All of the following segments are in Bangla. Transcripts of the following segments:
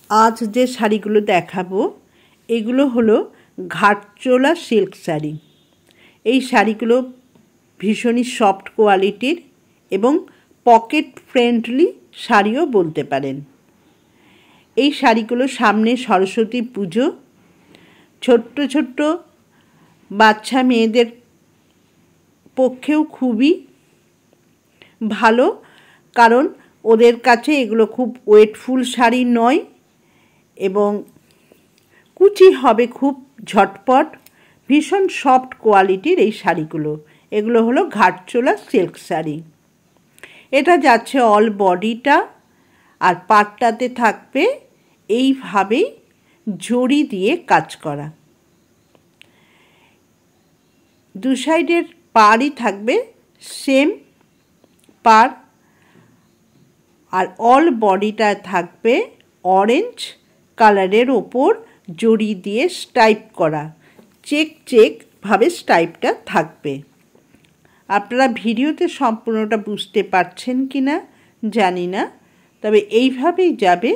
আজ যে শাড়িগুলো দেখাবো এগুলো হলো ঘাটচোলা সিল্ক শাড়ি। এই শাড়িগুলো ভীষণই সফট কোয়ালিটির এবং পকেট ফ্রেন্ডলি শাড়িও বলতে পারেন। এই শাড়িগুলো সামনে সরস্বতী পুজো, ছোট্ট ছোট্ট বাচ্চা মেয়েদের পক্ষেও খুবই ভালো, কারণ ওদের কাছে এগুলো খুব ওয়েটফুল শাড়ি নয় এবং কুচি হবে খুব ঝটপট। ভীষণ সফট কোয়ালিটির এই শাড়িগুলো, এগুলো হলো ঘাটচোলা সিল্ক শাড়ি। এটা যাচ্ছে অল বডিটা, আর পাটটাতে থাকবে এইভাবেই জড়ি দিয়ে কাজ করা। দু সাইডের পাড়ই থাকবে সেম পাড়, আর অল বডিটা থাকবে অরেঞ্জ কালারের ওপর জড়ি দিয়ে স্টাইপ করা, চেক চেক ভাবে স্টাইপটা থাকবে। আপনারা ভিডিওতে সম্পূর্ণটা বুঝতে পারছেন কি না জানি না, তবে এইভাবেই যাবে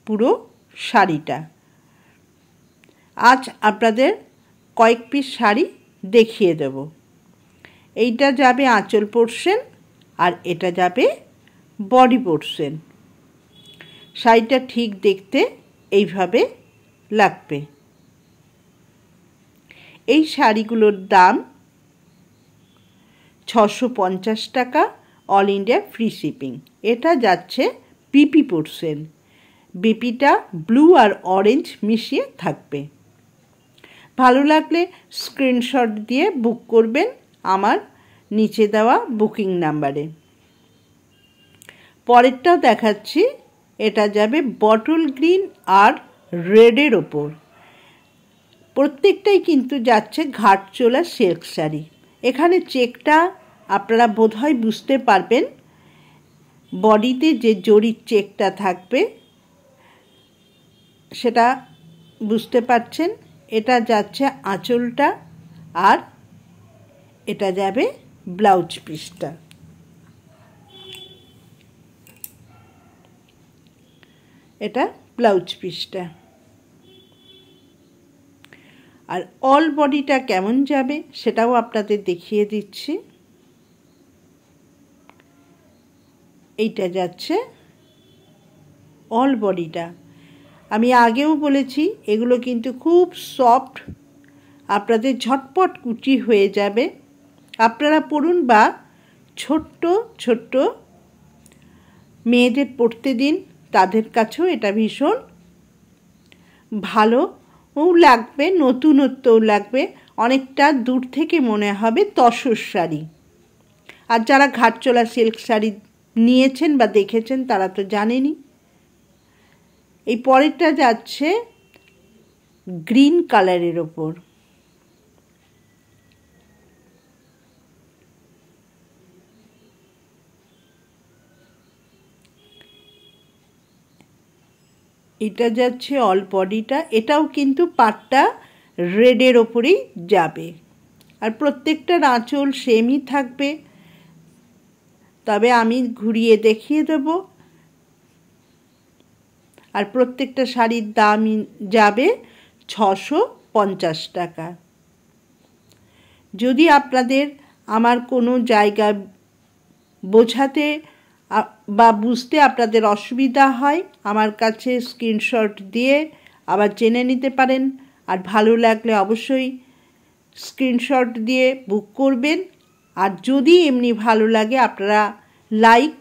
পুরো শাড়িটা। আজ আপনাদের কয়েক পিস শাড়ি দেখিয়ে দেব। এইটা যাবে আঁচল পোর্শন আর এটা যাবে বডি পোর্শন। শাড়িটা ঠিক দেখতে এইভাবে লাগবে। এই শাড়িগুলোর দাম 650 টাকা, অল ইন্ডিয়া ফ্রি শিপিং। এটা যাচ্ছে বিপি পোর্শন। বিপিটা ব্লু আর অরেঞ্জ মিশিয়ে থাকবে। ভালো লাগলে স্ক্রিনশট দিয়ে বুক করবেন আমার নিচে দেওয়া বুকিং নাম্বারে। পরেরটাও দেখাচ্ছি। এটা যাবে বটল গ্রিন আর রেডের ওপর। প্রত্যেকটাই কিন্তু যাচ্ছে ঘাটচোলা সিল্ক শাড়ি। এখানে চেকটা আপনারা বোধহয় বুঝতে পারবেন, বডিতে যে জরির চেকটা থাকবে সেটা বুঝতে পারছেন। এটা যাচ্ছে আঁচলটা, আর এটা যাবে ব্লাউজ পিসটা। এটা ব্লাউজ পিসটা। আর অল বডিটা কেমন যাবে সেটাও আপনাদের দেখিয়ে দিচ্ছি। এইটা যাচ্ছে অল বডিটা। আমি আগেও বলেছি এগুলো কিন্তু খুব সফট, আপনাদের ঝটপট কুচি হয়ে যাবে। আপনারা পরুন বা ছোট্ট ছোট্ট মেয়েদের পরতে দিন, তাদের কাছেও এটা ভীষণ ভালো লাগবে, নতুনত্বও লাগবে। অনেকটা দূর থেকে মনে হবে তসর শাড়ি। আর যারা ঘাটচোলা সিল্ক শাড়ি নিয়েছেন বা দেখেছেন তারা তো জানেনই। এই পরেরটা যাচ্ছে গ্রিন কালারের ওপর। এটা যাচ্ছে অল বডিটা। এটাও কিন্তু পাটটা রেডের ওপরেই যাবে, আর প্রত্যেকটার আঁচল সেমই থাকবে। তবে আমি ঘুরিয়ে দেখিয়ে দেব। আর প্রত্যেকটা শাড়ির দাম যাবে 650 টাকা। যদি আপনাদের আমার কোনো জায়গা বোঝাতে বা বুঝতে আপনাদের অসুবিধা হয়, আমার কাছে স্ক্রিনশট দিয়ে আবার জেনে নিতে পারেন। আর ভালো লাগলে অবশ্যই স্ক্রিনশট দিয়ে বুক করবেন। আর যদি এমনি ভালো লাগে আপনারা লাইক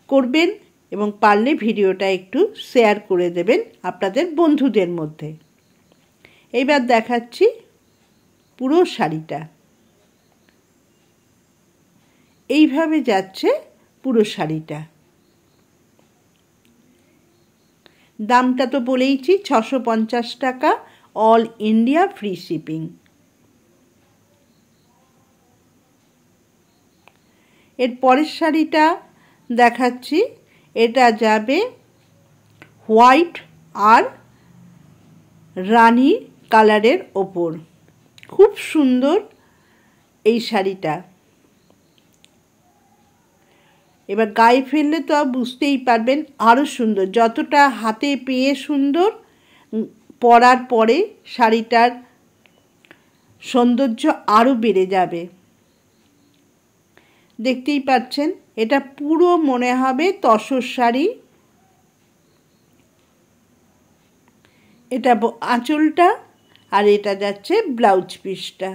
করবেন এবং পারলে ভিডিওটা একটু শেয়ার করে দেবেন আপনাদের বন্ধুদের মধ্যে। এইবার দেখাচ্ছি পুরো শাড়িটা। এইভাবে যাচ্ছে পুরো শাড়িটা। দামটা তো বলেইছি, 650 টাকা, অল ইন্ডিয়া ফ্রি শিপিং। এর পরের শাড়িটা দেখাচ্ছি। এটা যাবে হোয়াইট আর রানী কালারের ওপর। খুব সুন্দর এই শাড়িটা। এবার গায়ে ফেললে তো বুঝতেই পারবেন আরও সুন্দর, যতটা হাতে পেয়ে সুন্দর, পরার পরে শাড়িটার সৌন্দর্য আরও বেড়ে যাবে। দেখতেই পাচ্ছেন এটা পুরো মনে হবে তসর শাড়ি। এটা আঁচলটা, আর এটা যাচ্ছে ব্লাউজ পিসটা।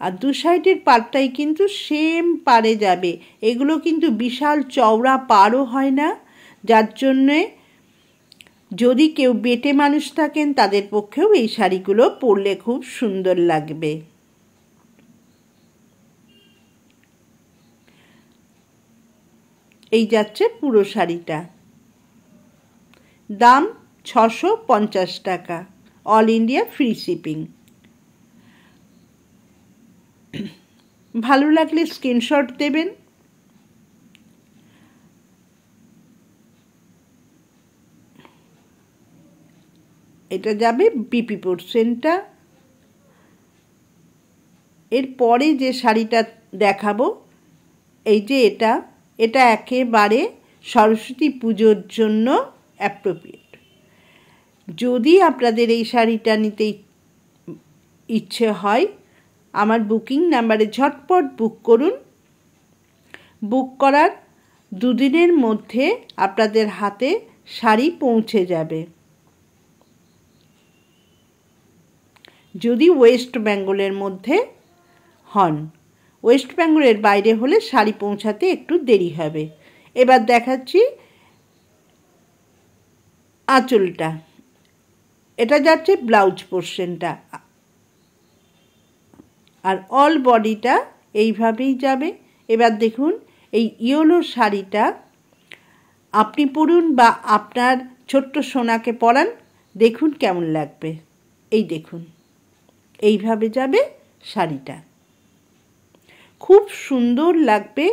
আর দু সাইডের পাড়টাই কিন্তু সেম পাড়ে যাবে। এগুলো কিন্তু বিশাল চওড়া পাড়ও হয় না, যার জন্যে যদি কেউ বেটে মানুষ থাকেন তাদের পক্ষেও এই শাড়িগুলো পরলে খুব সুন্দর লাগবে। এই যাচ্ছে পুরো শাড়িটা, দাম 650 টাকা, অল ইন্ডিয়া ফ্রি শিপিং। ভালো লাগলে স্ক্রিনশট দেবেন। এটা যাবে বিপি পোর্শনটা। এরপরে যে শাড়িটা দেখাবো, এই যে এটা একেবারে সরস্বতী পুজোর জন্য অ্যাপ্রোপ্রিয়েট। যদি আপনাদের এই শাড়িটা নিতে ইচ্ছে হয়, আমার বুকিং নাম্বারে ঝটপট বুক করুন। বুক করার দুদিনের মধ্যে আপনাদের হাতে শাড়ি পৌঁছে যাবে। যদি ওয়েস্ট বেঙ্গলের মধ্যে হন, ওয়েস্ট বেঙ্গলের বাইরে হলে শাড়ি পৌঁছাতে একটু দেরি হবে। এবার দেখাচ্ছি আঁচলটা। এটা যাচ্ছে ব্লাউজ পোর্শনটা, আর অল বডিটা এইভাবেই যাবে। এবার দেখুন এই ইয়েলো শাড়িটা আপনি পরুন বা আপনার ছোট্ট সোনাকে পরান, দেখুন কেমন লাগবে। এই দেখুন এইভাবে যাবে শাড়িটা, খুব সুন্দর লাগবে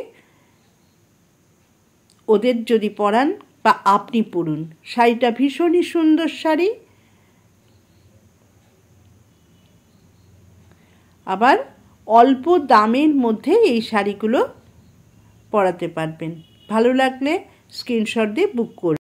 ওদের যদি পরান বা আপনি পরুন। শাড়িটা ভীষণই সুন্দর শাড়ি। আবার অল্প দামের মধ্যে এই শাড়িগুলো পরাতে পারবেন। ভালো লাগলে স্ক্রিনশট দিয়ে বুক করুন।